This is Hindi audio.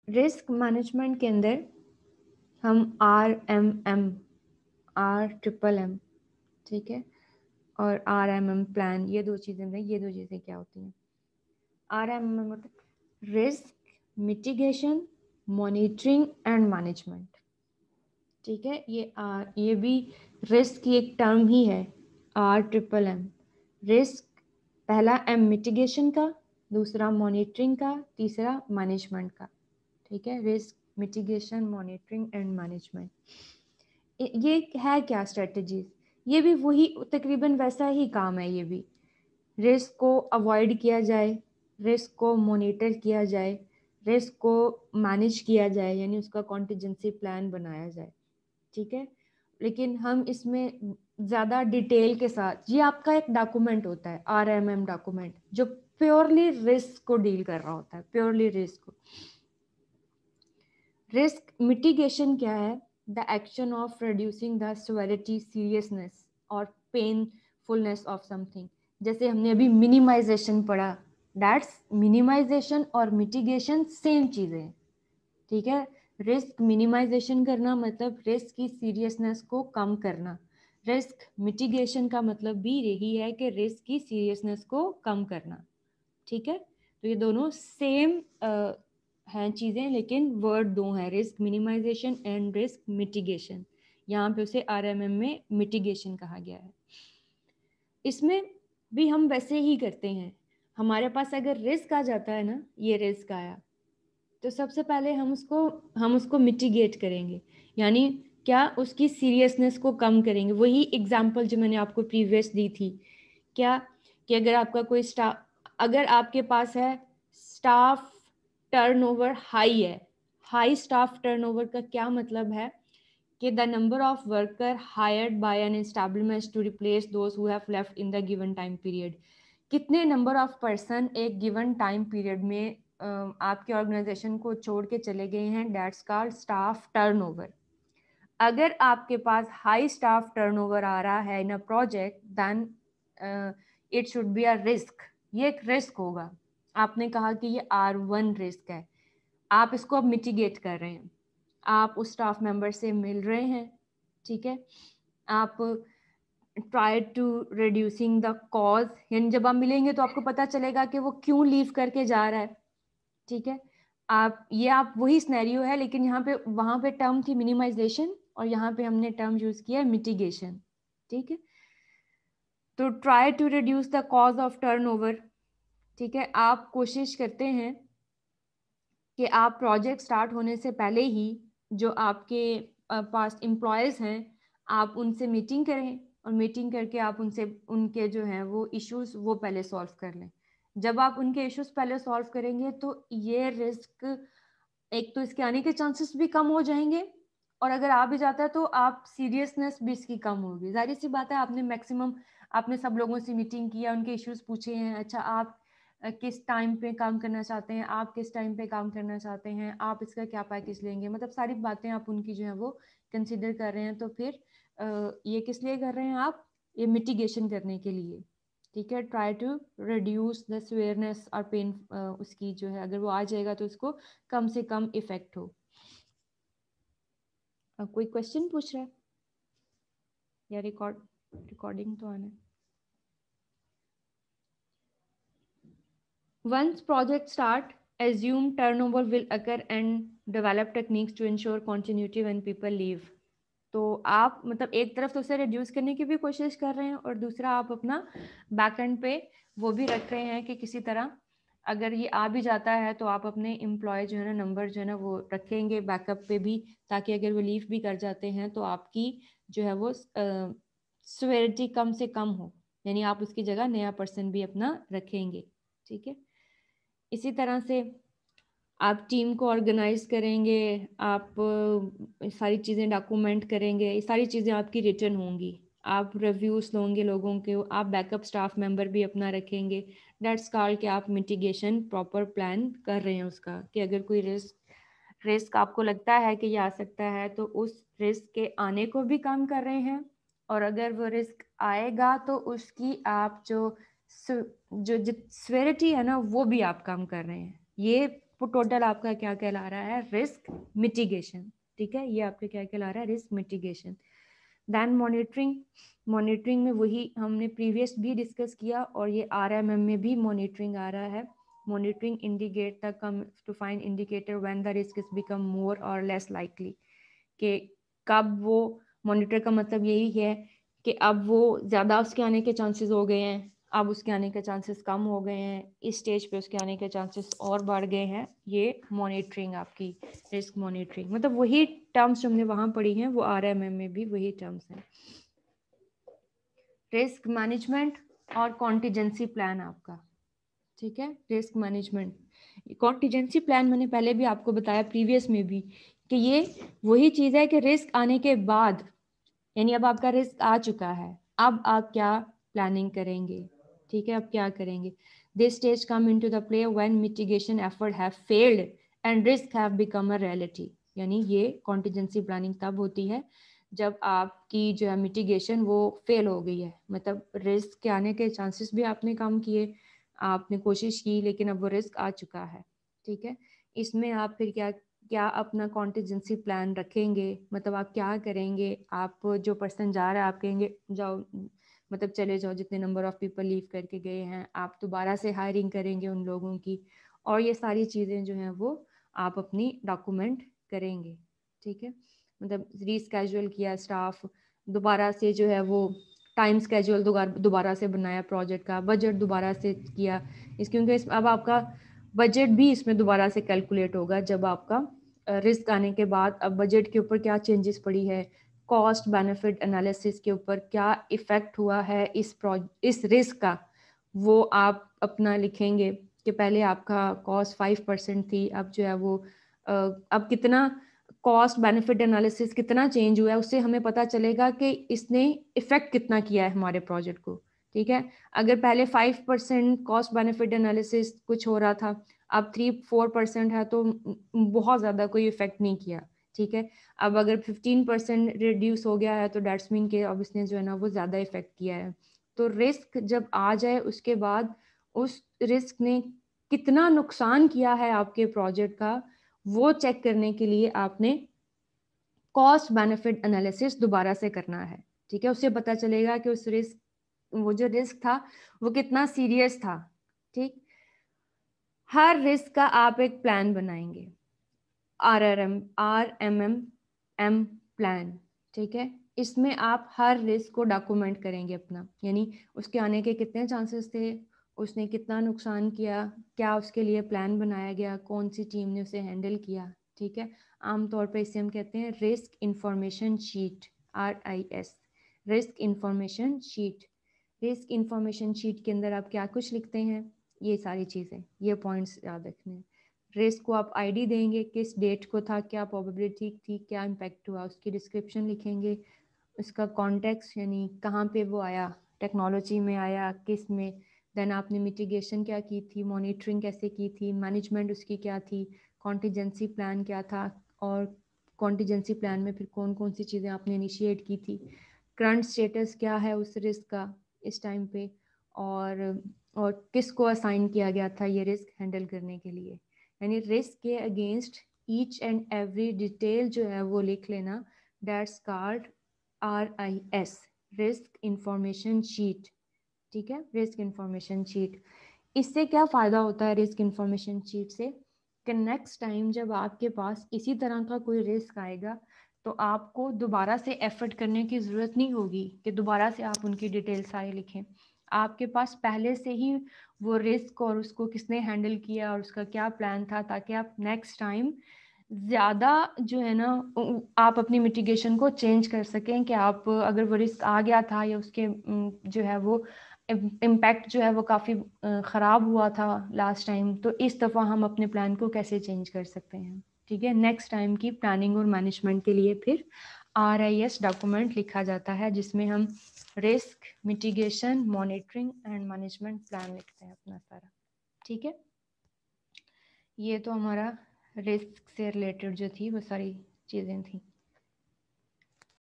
रिस्क मैनेजमेंट के अंदर हम RMM, RMM, ठीक है, और RMM प्लान, ये दो चीज़ें हैं। ये दो चीज़ें क्या होती हैं? RMM मतलब risk mitigation, monitoring and management, ठीक है। ये भी रिस्क की एक टर्म ही है, RMM। रिस्क, पहला M मिटिगेशन का, दूसरा मॉनिटरिंग का, तीसरा मैनेजमेंट का, ठीक है। Risk mitigation, monitoring and management, ये है क्या स्ट्रेटजीज? ये भी वही तकरीबन वैसा ही काम है। ये भी रिस्क को अवॉइड किया जाए, रिस्क को मॉनिटर किया जाए, रिस्क को मैनेज किया जाए, यानी उसका कॉन्टिजेंसी प्लान बनाया जाए, ठीक है। लेकिन हम इसमें ज़्यादा डिटेल के साथ, ये आपका एक डॉक्यूमेंट होता है RMM डॉक्यूमेंट, जो प्योरली रिस्क को डील कर रहा होता है, प्योरली रिस्क को। रिस्क मिटिगेशन क्या है? The action of reducing the severity, seriousness और पेनफुलनेस ऑफ समथिंग। जैसे हमने अभी मिनिमाइजेशन पढ़ा, दैट्स मिनिमाइजेशन और मिटिगेशन सेम चीज़ें हैं, ठीक है। रिस्क मिनिमाइजेशन करना मतलब रिस्क की सीरियसनेस को कम करना। रिस्क मिटिगेशन का मतलब भी यही है कि रिस्क की सीरियसनेस को कम करना, ठीक है। तो ये दोनों सेम हैं चीज़ें, लेकिन वर्ड दो हैं, risk minimization and risk mitigation. यहाँ पे उसे RMM में मिटिगेशन कहा गया है। इसमें भी हम वैसे ही करते हैं। हमारे पास अगर रिस्क आ जाता है ना, ये रिस्क आया, तो सबसे पहले हम उसको मिटिगेट करेंगे, यानी क्या, उसकी सीरियसनेस को कम करेंगे। वही एग्जांपल जो मैंने आपको प्रीवियस दी थी, क्या, कि अगर आपका कोई स्टाफ, अगर आपके पास है स्टाफ टर्नओवर हाई है, हाई स्टाफ टर्नओवर का क्या मतलब है कि the number of worker hired by an establishment to replace those who have left in the given time period. कितने नंबर ऑफ पर्सन एक गिवन टाइम पीरियड में आपके ऑर्गेनाइजेशन को छोड़ के चले गए हैं, दैट्स कॉल्ड स्टाफ टर्नओवर। अगर आपके पास हाई स्टाफ टर्नओवर आ रहा है in a project, then it should be a risk. ये एक रिस्क होगा। आपने कहा कि ये R1 रिस्क है, आप इसको अब मिटिगेट कर रहे हैं, आप उस स्टाफ मेंबर से मिल रहे हैं, ठीक है। आप try to reducing the cause, यानी जब आप मिलेंगे तो आपको पता चलेगा कि वो क्यों लीव करके जा रहा है, ठीक है। आप वही स्नैरियो है, लेकिन यहाँ पे, वहाँ पे टर्म थी मिनिमाइजेशन और यहाँ पे हमने टर्म यूज किया है मिटिगेशन, ठीक है। तो try to reduce the cause of turnover, ठीक है। आप कोशिश करते हैं कि आप प्रोजेक्ट स्टार्ट होने से पहले ही जो आपके पास एम्प्लॉयज़ हैं, आप उनसे मीटिंग करें, और मीटिंग करके आप उनसे उनके जो हैं वो इश्यूज वो पहले सॉल्व कर लें। जब आप उनके इश्यूज पहले सॉल्व करेंगे तो ये रिस्क, एक तो इसके आने के चांसेस भी कम हो जाएंगे, और अगर आ भी जाता है तो आप सीरियसनेस भी इसकी कम होगी। जाहिर सी बात है, आपने मैक्सिमम, आपने सब लोगों से मीटिंग किया, उनके इश्यूज पूछे हैं, अच्छा आप किस टाइम पे काम करना चाहते हैं, आप किस टाइम पे काम करना चाहते हैं, आप इसका क्या पैकेज लेंगे, मतलब सारी बातें आप उनकी जो है वो कंसिडर कर रहे हैं। तो फिर ये किस लिए कर रहे हैं आप? ये मिटिगेशन करने के लिए, ठीक है। ट्राई टू रिड्यूस द स्वेयरनेस और पेन, उसकी जो है, अगर वो आ जाएगा तो उसको कम से कम इफेक्ट हो। कोई क्वेश्चन पूछ रहा है या रिकॉर्डिंग तो आना है? Once project start, assume turnover will occur and develop techniques to ensure continuity when people leave. तो आप मतलब एक तरफ तो उसे रिड्यूस करने की भी कोशिश कर रहे हैं, और दूसरा आप अपना बैक एंड पे वो भी रख रहे हैं कि किसी तरह अगर ये आ भी जाता है तो आप अपने एम्प्लॉय जो है ना, नंबर जो है ना वो रखेंगे बैकअप पे भी, ताकि अगर वो लीव भी कर जाते हैं तो आपकी जो है वो सिवियरिटी कम से कम हो, यानी आप उसकी जगह नया पर्सन भी अपना रखेंगे, ठीक है। इसी तरह से आप टीम को ऑर्गेनाइज करेंगे, आप सारी चीज़ें डॉक्यूमेंट करेंगे, ये सारी चीज़ें आपकी रिटर्न होंगी, आप रिव्यूज लोगे लोगों के, आप बैकअप स्टाफ मेंबर भी अपना रखेंगे। दैट्स कॉल्ड कि आप मिटिगेशन प्रॉपर प्लान कर रहे हैं उसका, कि अगर कोई रिस्क आपको लगता है कि ये आ सकता है तो उस रिस्क के आने को भी कम कर रहे हैं, और अगर वो रिस्क आएगा तो उसकी आप जो जो सेवेरिटी है ना वो भी आप कम कर रहे हैं। ये टोटल आपका क्या कहला रहा है, रिस्क मिटिगेशन। ठीक है, ये आपका क्या कहला रहा है, risk mitigation. Then monitoring, monitoring में वही हमने प्रीवियस भी डिस्कस किया और ये RMM में भी मॉनिटरिंग आ रहा है। Monitoring indicate the come to find indicator when the risk is become more और लेस लाइकली, कि कब वो, मॉनिटर का मतलब यही है कि अब वो ज़्यादा उसके आने के चांसेस हो गए हैं, अब उसके आने के चांसेस कम हो गए हैं, इस स्टेज पे उसके आने के चांसेस और बढ़ गए हैं। ये मॉनिटरिंग आपकी रिस्क मॉनिटरिंग, मतलब वही टर्म्स जो हमने वहाँ पढ़ी हैं वो RMM में भी वही टर्म्स हैं। रिस्क मैनेजमेंट और कॉन्टिजेंसी प्लान आपका, ठीक है। रिस्क मैनेजमेंट, कॉन्टिजेंसी प्लान मैंने पहले भी आपको बताया प्रीवियस में भी कि ये वही चीज़ है कि रिस्क आने के बाद, यानी अब आपका रिस्क आ चुका है, अब आप क्या प्लानिंग करेंगे, ठीक है, अब क्या करेंगे। This stage come into the play when mitigation effort have failed and risk have become a reality, यानी ये कॉन्टिजेंसी प्लानिंग तब होती है जब आपकी जो है मिटिगेशन वो फेल हो गई है, मतलब रिस्क के आने के चांसेस भी आपने कम किए, आपने कोशिश की, लेकिन अब वो रिस्क आ चुका है, ठीक है। इसमें आप फिर क्या क्या अपना कॉन्टिजेंसी प्लान रखेंगे, मतलब आप क्या करेंगे। आप जो पर्सन जा रहा है आप कहेंगे जाओ, मतलब चले जाओ, जितने नंबर ऑफ पीपल लीव करके गए हैं आप दोबारा से हायरिंग करेंगे उन लोगों की, और ये सारी चीज़ें जो हैं वो आप अपनी डॉक्यूमेंट करेंगे, ठीक है। मतलब रीस्केड्यूल किया स्टाफ, दोबारा से जो है वो टाइम स्केड्यूल दोबारा से बनाया प्रोजेक्ट का, बजट दोबारा से किया इस, क्योंकि अब आपका बजट भी इसमें दोबारा से कैलकुलेट होगा जब आपका रिस्क आने के बाद अब बजट के ऊपर क्या चेंजेस पड़ी है, कॉस्ट बेनिफिट एनालिसिस के ऊपर क्या इफ़ेक्ट हुआ है इस रिस्क का, वो आप अपना लिखेंगे कि पहले आपका कॉस्ट 5% थी, अब जो है वो अब कितना कॉस्ट बेनिफिट एनालिसिस कितना चेंज हुआ है, उससे हमें पता चलेगा कि इसने इफ़ेक्ट कितना किया है हमारे प्रोजेक्ट को, ठीक है। अगर पहले 5% कॉस्ट बेनिफिट एनालिसिस कुछ हो रहा था, अब 3-4% है, तो बहुत ज़्यादा कोई इफेक्ट नहीं किया, ठीक है। अब अगर 15% रिड्यूस हो गया है तो डेट्स मीन के अब इसने जो है ना वो ज़्यादा इफेक्ट किया है। तो रिस्क जब आ जाए उसके बाद उस रिस्क ने कितना नुकसान किया है आपके प्रोजेक्ट का, वो चेक करने के लिए आपने कॉस्ट बेनिफिट एनालिसिस दोबारा से करना है, ठीक है। उससे पता चलेगा कि उस रिस्क, वो जो रिस्क था वो कितना सीरियस था, ठीक। हर रिस्क का आप एक प्लान बनाएंगे, RMM प्लान, ठीक है। इसमें आप हर रिस्क को डॉक्यूमेंट करेंगे अपना, यानी उसके आने के कितने चांसेस थे, उसने कितना नुकसान किया, क्या उसके लिए प्लान बनाया गया, कौन सी टीम ने उसे हैंडल किया, ठीक है। आमतौर पर इसे हम कहते हैं risk information sheet, RIS, risk information sheet. Risk information sheet के अंदर आप क्या कुछ लिखते हैं, ये सारी चीज़ें, ये पॉइंट्स याद रखने हैं। रिस्क को आप आईडी देंगे, किस डेट को था, क्या प्रोबेबिलिटी थी, क्या इम्पैक्ट हुआ, उसकी डिस्क्रिप्शन लिखेंगे, उसका कॉन्टेक्स्ट यानी कहाँ पे वो आया, टेक्नोलॉजी में आया, किस में, देन आपने मिटिगेशन क्या की थी, मॉनिटरिंग कैसे की थी, मैनेजमेंट उसकी क्या थी, कॉन्टिजेंसी प्लान क्या था, और कॉन्टिजेंसी प्लान में फिर कौन कौन सी चीज़ें आपने इनिशिएट की थी, करंट स्टेटस क्या है उस रिस्क का इस टाइम पे, और किसको असाइन किया गया था ये रिस्क हैंडल करने के लिए, यानी रिस्क के against each and every detail जो है वो लिख लेना। That's called RIS, risk information sheet, ठीक है, रिस्क इंफॉर्मेशन शीट। इससे क्या फ़ायदा होता है रिस्क इंफॉर्मेशन शीट से, कि नेक्स्ट टाइम जब आपके पास इसी तरह का कोई रिस्क आएगा तो आपको दोबारा से एफर्ट करने की ज़रूरत नहीं होगी कि दोबारा से आप उनकी डिटेल सारी लिखें। आपके पास पहले से ही वो रिस्क और उसको किसने हैंडल किया और उसका क्या प्लान था, ताकि आप नेक्स्ट टाइम ज़्यादा जो है ना आप अपनी मिटिगेशन को चेंज कर सकें, कि आप अगर वो रिस्क आ गया था या उसके जो है वो इम्पैक्ट जो है वो काफ़ी ख़राब हुआ था लास्ट टाइम, तो इस दफ़ा हम अपने प्लान को कैसे चेंज कर सकते हैं, ठीक है। नेक्स्ट टाइम की प्लानिंग और मैनेजमेंट के लिए फिर RIS डॉक्यूमेंट लिखा जाता है, जिसमें हम risk mitigation monitoring and management plan लिखते हैं अपना सारा, ठीक है। ये तो हमारा रिस्क से रिलेटेड जो थी वो सारी चीज़ें थी।